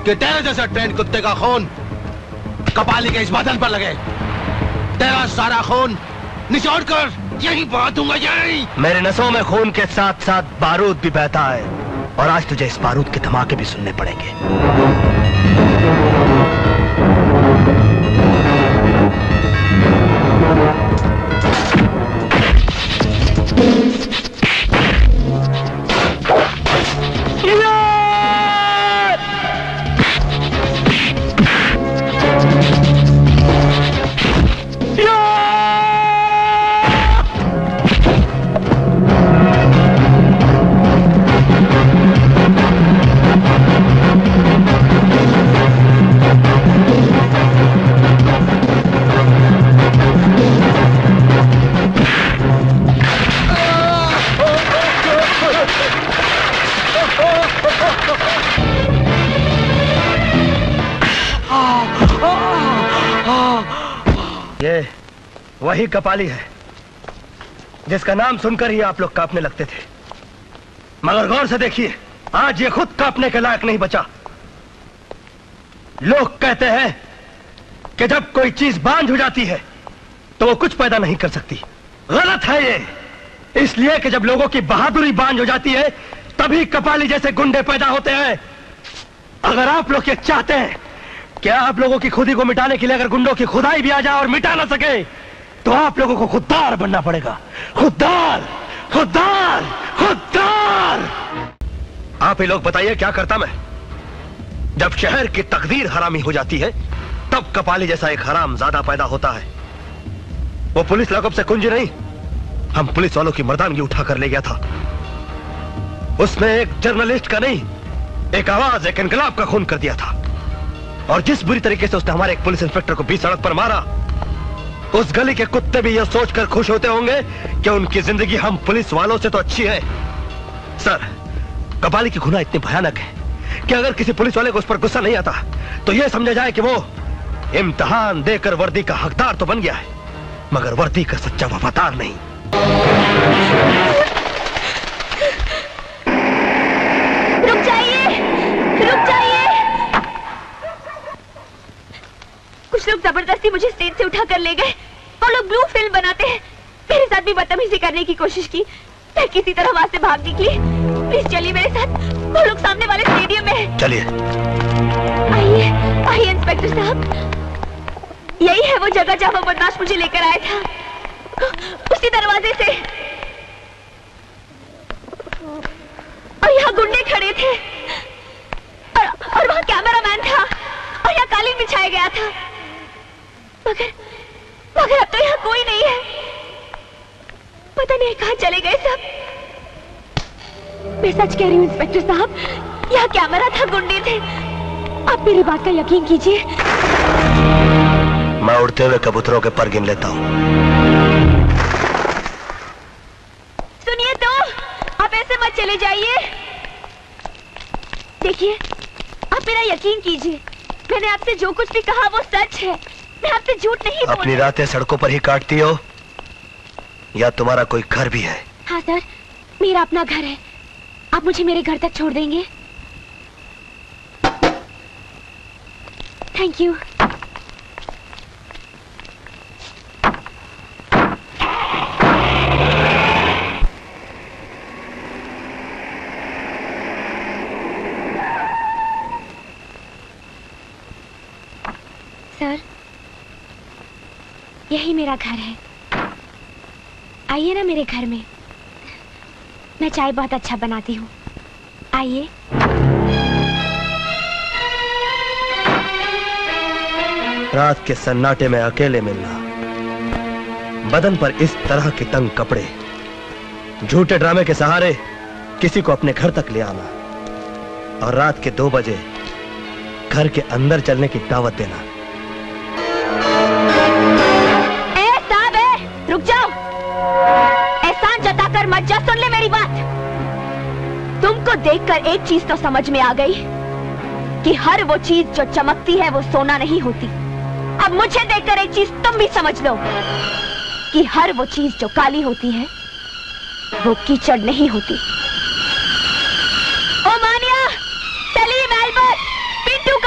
कि तेरे जैसे ट्रेंड कुत्ते का खून कपाली के इस बदन पर लगे। तेरा सारा खून निचोड़ कर यहीं बहा दूंगा, यहीं। मेरे नसों में खून के साथ साथ बारूद भी बहता है, और आज तुझे इस बारूद के धमाके भी सुनने पड़ेंगे। ये वही कपाली है जिसका नाम सुनकर ही आप लोग कांपने लगते थे, मगर गौर से देखिए, आज ये खुद कांपने के लायक नहीं बचा। लोग कहते हैं कि जब कोई चीज बांझ हो जाती है तो वो कुछ पैदा नहीं कर सकती। गलत है ये, इसलिए कि जब लोगों की बहादुरी बांझ हो जाती है तभी कपाली जैसे गुंडे पैदा होते हैं। अगर आप लोग ये चाहते हैं कि आप लोगों की खुदी को मिटाने के लिए अगर गुंडों की खुदाई भी आ जाए और मिटा ना सके, तो आप लोगों को खुददार बनना पड़ेगा। खुददार, खुददार, खुददार। आप ही लोग बताइए क्या करता मैं? जब शहर की तकदीर हरामी हो जाती है तब कपाली जैसा एक हराम ज्यादा पैदा होता है। वो पुलिस लॉकअप से कुंज नहीं, हम पुलिस वालों की मर्दानगी उठा कर ले गया था। उसने एक जर्नलिस्ट का नहीं, एक आवाज, एक इनकलाब का खून कर दिया था। और जिस बुरी तरीके से उसने हमारे एक पुलिस इंस्पेक्टर को बीच सड़क पर मारा, उस गली के कुत्ते भी यह सोचकर खुश होते होंगे कि उनकी जिंदगी हम पुलिस वालों से तो अच्छी है। सर, कपाली की गुनाह इतनी भयानक है कि अगर किसी पुलिस वाले को उस पर गुस्सा नहीं आता तो यह समझा जाए कि वो इम्तिहान देकर वर्दी का हकदार तो बन गया है, मगर वर्दी का सच्चा वफादार नहीं। रुक जाइए, रुक जाइए। कुछ लोग जबरदस्ती मुझे स्टेज से उठा कर ले गए और लोग ब्लू फिल्म बनाते हैं। मेरे साथ भी बदतमीजी करने की कोशिश की। मैं किसी तरह वहां से भाग निकली। प्लीज चलिए मेरे साथ, वो लोग सामने वाले स्टेडियम में हैं। चलिए। आइए, आइए इंस्पेक्टर साहब, यही है वो जगह जहां वो बदमाश मुझे लेकर आया था, उसी दरवाजे से। और यहाँ गुंडे खड़े थे और वहाँ कैमरामैन था और यहाँ कालीन बिछाया गया था, मगर अब तो यहाँ कोई नहीं है। पता नहीं कहाँ चले गए सब। मैं सच कह रही हूँ इंस्पेक्टर साहब, यहाँ कैमरा था, गुंडे थे। आप मेरी बात का यकीन कीजिए। मैं उड़ते हुए कबूतरों के पर गिन लेता हूँ। सुनिए तो, आप ऐसे मत चले जाइए। देखिए, आप मेरा यकीन कीजिए, मैंने आपसे जो कुछ भी कहा वो सच है। मैं आपसे झूठ नहीं बोल। अपनी रातें सड़कों पर ही काटती हो या तुम्हारा कोई घर भी है? हाँ सर, मेरा अपना घर है। आप मुझे मेरे घर तक छोड़ देंगे? Thank you. सर, यही मेरा घर है। आइए ना मेरे घर में, मैं चाय बहुत अच्छा बनाती हूँ। आइए। रात के सन्नाटे में अकेले मिलना, बदन पर इस तरह के तंग कपड़े, झूठे ड्रामे के सहारे किसी को अपने घर तक ले आना और रात के 2 बजे घर के अंदर चलने की दावत देना। रुक जाओ, एहसान जताकर मत जा। सुन ले मेरी बात। तुमको देखकर एक चीज तो समझ में आ गई कि हर वो चीज जो चमकती है वो सोना नहीं होती। अब मुझे देखकर एक चीज तुम भी समझ लो कि हर वो चीज जो काली होती है वो कीचड़ नहीं होती। ओ मानिया, सलीम, एल्बर्ट, पिंटू,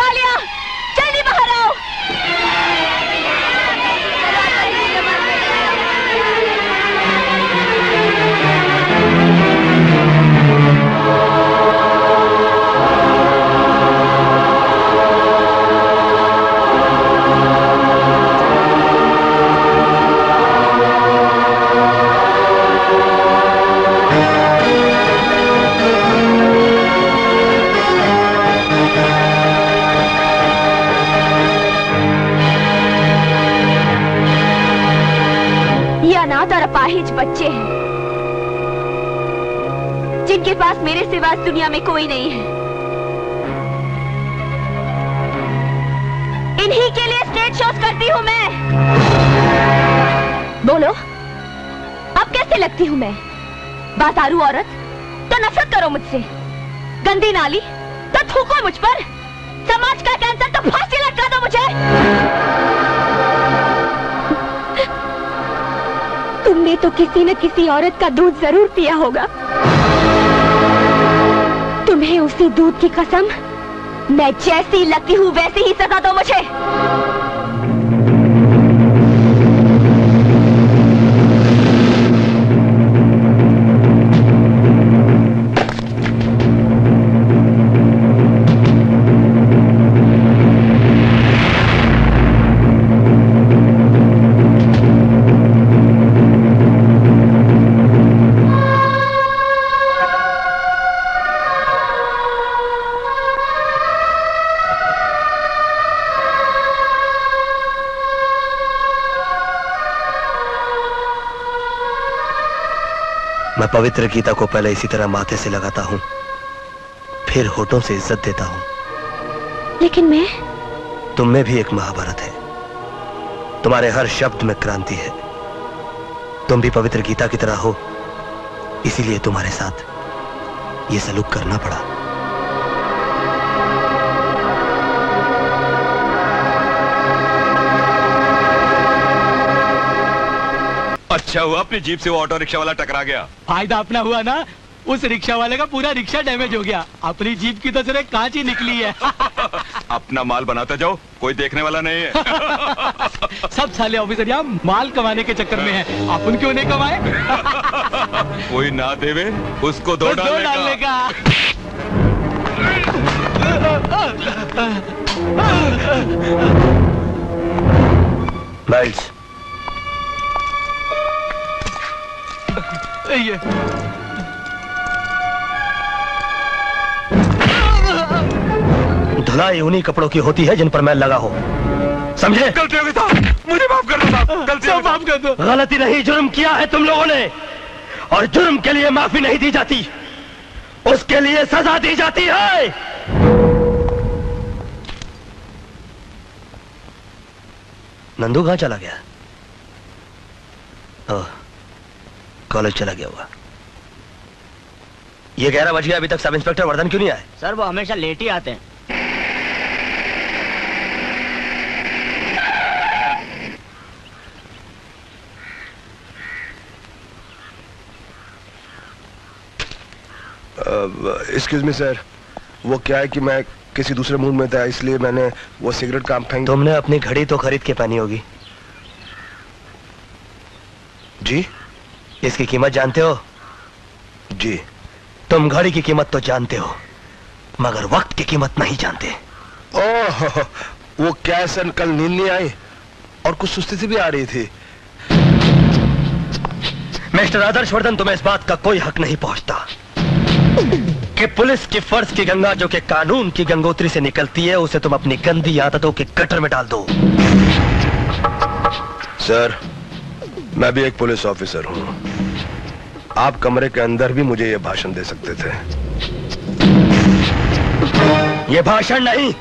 बच्चे हैं जिनके पास मेरे सिवा इस दुनिया में कोई नहीं है। इन्हीं के लिए स्टेज शोज करती हूँ मैं। बोलो, अब कैसे लगती हूँ मैं? बाजारू औरत तो नफरत करो मुझसे, गंदी नाली तो थूको मुझ पर, समाज का कैंसर तो फांसी लटका दो मुझे। तुमने तो किसी न किसी औरत का दूध जरूर पिया होगा। तुम्हें उसी दूध की कसम, मैं जैसी लगती हूँ वैसी ही सजा दो मुझे। मैं पवित्र गीता को पहले इसी तरह माथे से लगाता हूं, फिर होठों से इज्जत देता हूं। लेकिन मैं, तुम में भी एक महाभारत है, तुम्हारे हर शब्द में क्रांति है। तुम भी पवित्र गीता की तरह हो, इसीलिए तुम्हारे साथ ये सलूक करना पड़ा। अच्छा हुआ अपनी जीप से वो ऑटो रिक्शा वाला टकरा गया। फायदा अपना हुआ ना, उस रिक्शा वाले का पूरा रिक्शा डैमेज हो गया। अपनी जीप की तो सिर्फ कांच ही निकली है। अपना माल बनाते जाओ, कोई देखने वाला नहीं है। सब साले ऑफिसर यहाँ माल कमाने के चक्कर में हैं। अपन क्यों नहीं कमाए? कोई ना देवे उसको दो डालने का। माइल्स, ये धुलाई उन्हीं कपड़ों की होती है जिन पर मैल लगा हो, समझे? गलती हो गई साहब, मुझे माफ कर दो साहब, गलती हो गई। माफ कर दो। गलती नहीं, जुर्म किया है तुम लोगों ने, और जुर्म के लिए माफी नहीं दी जाती, उसके लिए सजा दी जाती है। नंदू कहां चला गया? ओह, कॉलेज चला गया होगा। ये 11 बज गया, अभी तक सब इंस्पेक्टर वर्धन क्यों नहीं आए? सर वो हमेशा लेट ही आते हैं। एक्सक्यूज मी सर, वो क्या है कि मैं किसी दूसरे मूड में था, इसलिए मैंने वो सिगरेट काम फेंक। तुमने अपनी घड़ी तो खरीद के पहनी होगी। जी? इसकी कीमत जानते हो? जी। तुम घड़ी की कीमत तो जानते हो, मगर वक्त की कीमत नहीं जानते। ओह, वो क्या सर, कल नींद नहीं आई और कुछ सुस्ती सी भी आ रही थी। मिस्टर आदर्शवर्धन, तुम्हें इस बात का कोई हक नहीं पहुंचता कि पुलिस की फर्ज की गंगा जो कि कानून की गंगोत्री से निकलती है, उसे तुम अपनी गंदी आदतों के गटर में डाल दो। सर, मैं भी एक पुलिस ऑफिसर हूं। आप कमरे के अंदर भी मुझे यह भाषण दे सकते थे। यह भाषण नहीं,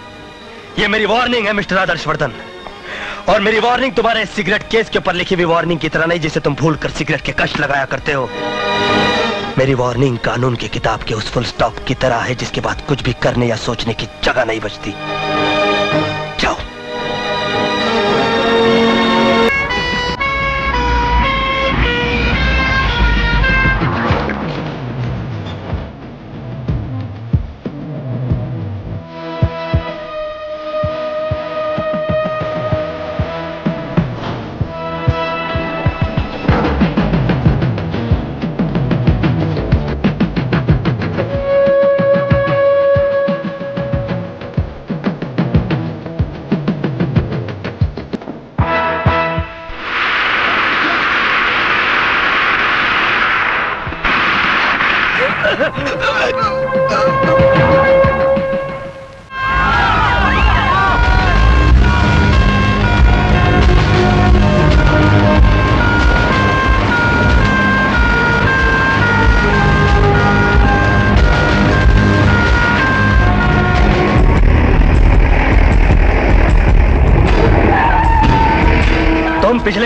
यह मेरी वार्निंग है मिस्टर आदर्शवर्धन। और मेरी वार्निंग तुम्हारे सिगरेट केस के ऊपर लिखी हुई वार्निंग की तरह नहीं, जिसे तुम भूलकर सिगरेट के कष्ट लगाया करते हो। मेरी वार्निंग कानून की किताब के उस फुल स्टॉप की तरह है जिसके बाद कुछ भी करने या सोचने की जगह नहीं बचती। जाओ।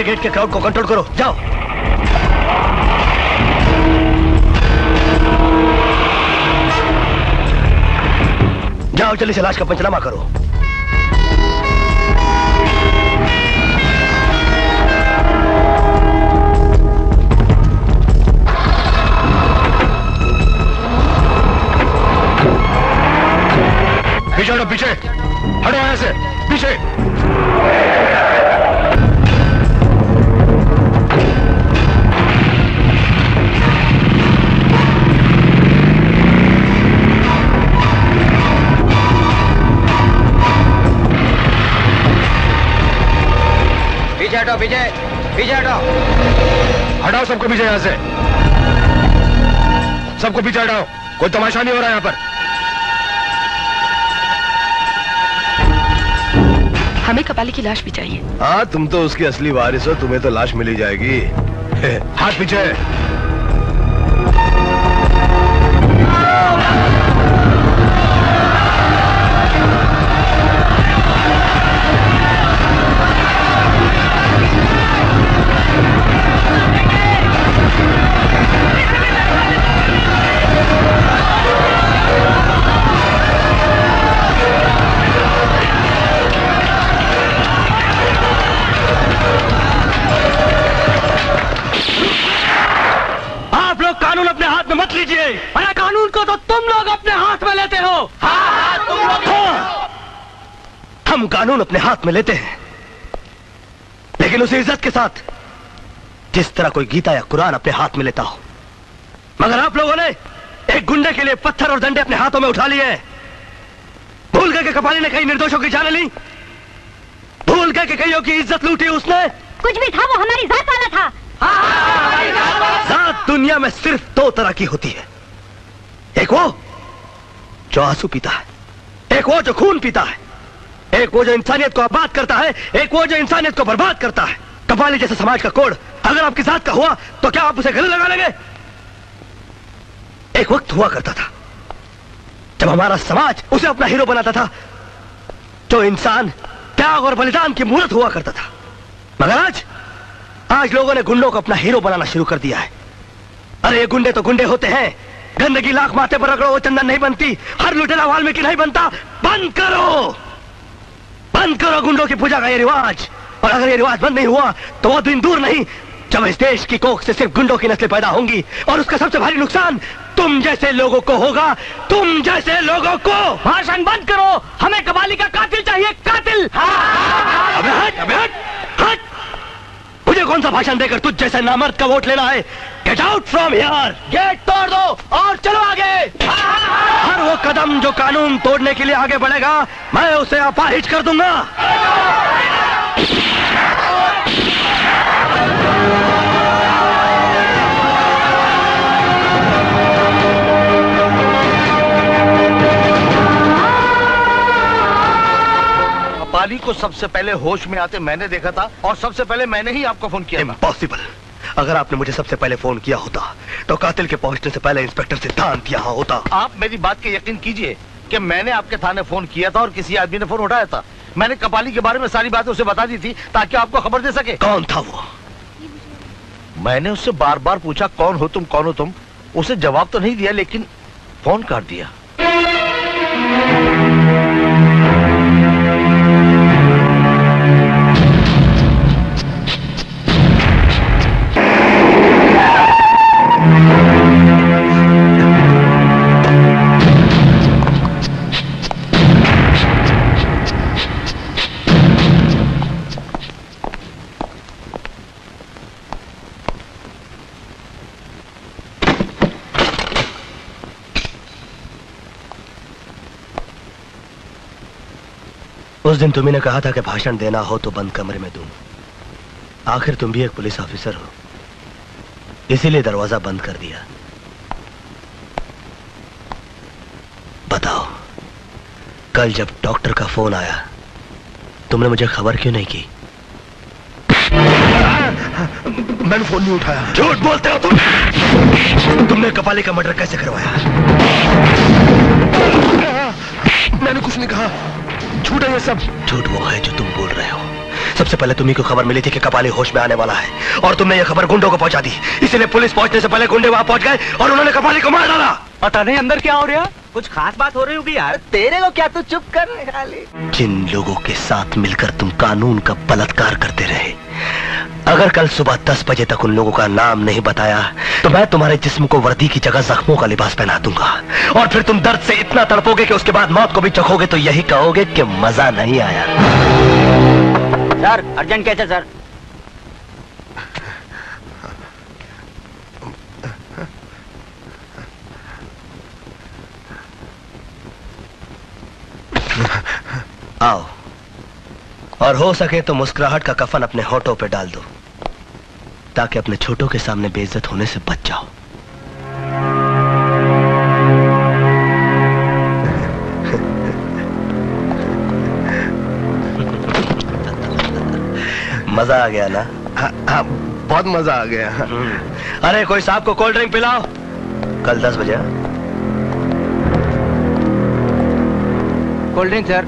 पहले गेट के क्राउड को कंट्रोल करो, जाओ। जाओ जल्दी से लाश का पंचनामा करो। पीछे हटो, पीछे हटो, यहाँ से पीछे। पीछे हटो, पीछे पीछे हटो। हटाओ सबको पीछे, यहाँ से सबको पीछे हटाओ। कोई तमाशा नहीं हो रहा यहाँ पर। हमें कपाली की लाश भी चाहिए। हाँ, तुम तो उसकी असली वारिस हो, तुम्हें तो लाश मिली जाएगी। हाथ पीछे। कानून अपने हाथ में मत लीजिए। अरे कानून को तो तुम लोग अपने हाथ में लेते हो। हाँ, तुम लोग। हाँ, हम कानून अपने हाथ में लेते हैं, लेकिन उसी इज्जत के साथ जिस तरह कोई गीता या कुरान अपने हाथ में लेता हो। मगर आप लोगों ने एक गुंडे के लिए पत्थर और डंडे अपने हाथों में उठा लिए हैं। भूल गए कि कपाली ने कई निर्दोषों की जान ली। भूल गए कि कईयों की इज्जत लूटी उसने। कुछ भी था, वो हमारी जात वाला था। जात दुनिया में सिर्फ दो तरह की होती है, एक वो जो आंसू पीता है, एक वो जो खून पीता है, एक वो जो इंसानियत को आबाद करता है, एक वो जो इंसानियत को बर्बाद करता है। कपाली जैसे समाज का कोड अगर आपकी जात का हुआ तो क्या आप उसे गले लगा लेंगे? एक वक्त हुआ करता था जब हमारा समाज उसे अपना हीरो बनाता था, जो इंसान त्याग और बलिदान की मूर्त हुआ करता था। मगर आज लोगों ने गुंडों को अपना हीरो बनाना शुरू कर दिया है। अरे ये गुंडे तो गुंडे होते हैं, गंदगी लाख माथे पर रगड़ो वो चंदन नहीं बनती, हर लुटेरा वाल्मीकि नहीं बनता। बंद करो, बंद करो गुंडों की पूजा का ये रिवाज। और अगर ये रिवाज बंद नहीं हुआ तो वो दिन दूर नहीं जब इस देश की कोख से सिर्फ गुंडों की नस्लें पैदा होंगी, और उसका सबसे भारी नुकसान तुम जैसे लोगों को होगा, तुम जैसे लोगों को। भाषण बंद करो, हमें कबाली का कातिल चाहिए, कातिल। अबे हट, अबे हट, हट। मुझे कौन सा भाषण देकर तुझ जैसे नामर्द का वोट लेना है? Get out from here. Gate तोड़ दो और चलो आगे। हर वो कदम जो कानून तोड़ने के लिए आगे बढ़ेगा, मैं उसे अपाहिज कर दूंगा। कपाली को सबसे पहले होश में आते मैंने देखा था, और सबसे पहले मैंने ही आपको फोन किया। इम्पॉसिबल। अगर आपने मुझे सबसे पहले फोन किया होता तो कातिल के पहुंचने से पहले इंस्पेक्टर सिद्धांत यहाँ होता। आप मेरी बात के यकीन कीजिए कि मैंने आपके थाने फोन किया था और किसी आदमी ने फोन उठाया था। मैंने कपाली के बारे में सारी बातें उसे बता दी थी ताकि आपको खबर दे सके। कौन था वो? मैंने उससे बार बार पूछा कौन हो तुम, कौन हो तुम। उसे जवाब तो नहीं दिया लेकिन फोन काट दिया। उस दिन तुम्ही ने कहा था कि भाषण देना हो तो बंद कमरे में दूं। आखिर तुम भी एक पुलिस ऑफिसर हो, इसीलिए दरवाजा बंद कर दिया। बताओ, कल जब डॉक्टर का फोन आया तुमने मुझे खबर क्यों नहीं की? मैंने फोन नहीं उठाया। झूठ बोलते हो तुम। तुमने कपाली का मर्डर कैसे करवाया? मैंने कुछ नहीं कहा। झूठ है ये सब। झूठ वो है जो तुम बोल रहे हो। सबसे पहले तुम्ही को खबर मिली थी कि कपाली होश में आने वाला है, और तुमने ये खबर गुंडों को पहुंचा दी। इसलिए पुलिस पहुंचने से पहले गुंडे वहां पहुंच गए और उन्होंने कपाली को मार डाला। पता नहीं अंदर क्या हो रहा, कुछ खास बात हो रही होगी यार। तेरे को क्या, तू चुप कर रहे खाली। जिन लोगों के साथ मिलकर तुम कानून का बलात्कार करते रहे, अगर कल सुबह 10 बजे तक उन लोगों का नाम नहीं बताया तो मैं तुम्हारे जिस्म को वर्दी की जगह जख्मों का लिबास पहना दूंगा, और फिर तुम दर्द से इतना तड़पोगे कि उसके बाद मौत को भी चखोगे तो यही कहोगे कि मजा नहीं आया। सर अर्जेंट कैसे सर? आओ, और हो सके तो मुस्कुराहट का कफन अपने होठों पे डाल दो ताकि अपने छोटों के सामने बेइज्जत होने से बच जाओ। मजा आ गया ना? हाँ, बहुत मजा आ गया। अरे कोई साहब को कोल्ड ड्रिंक पिलाओ। कल 10 बजे। Cold drink sir.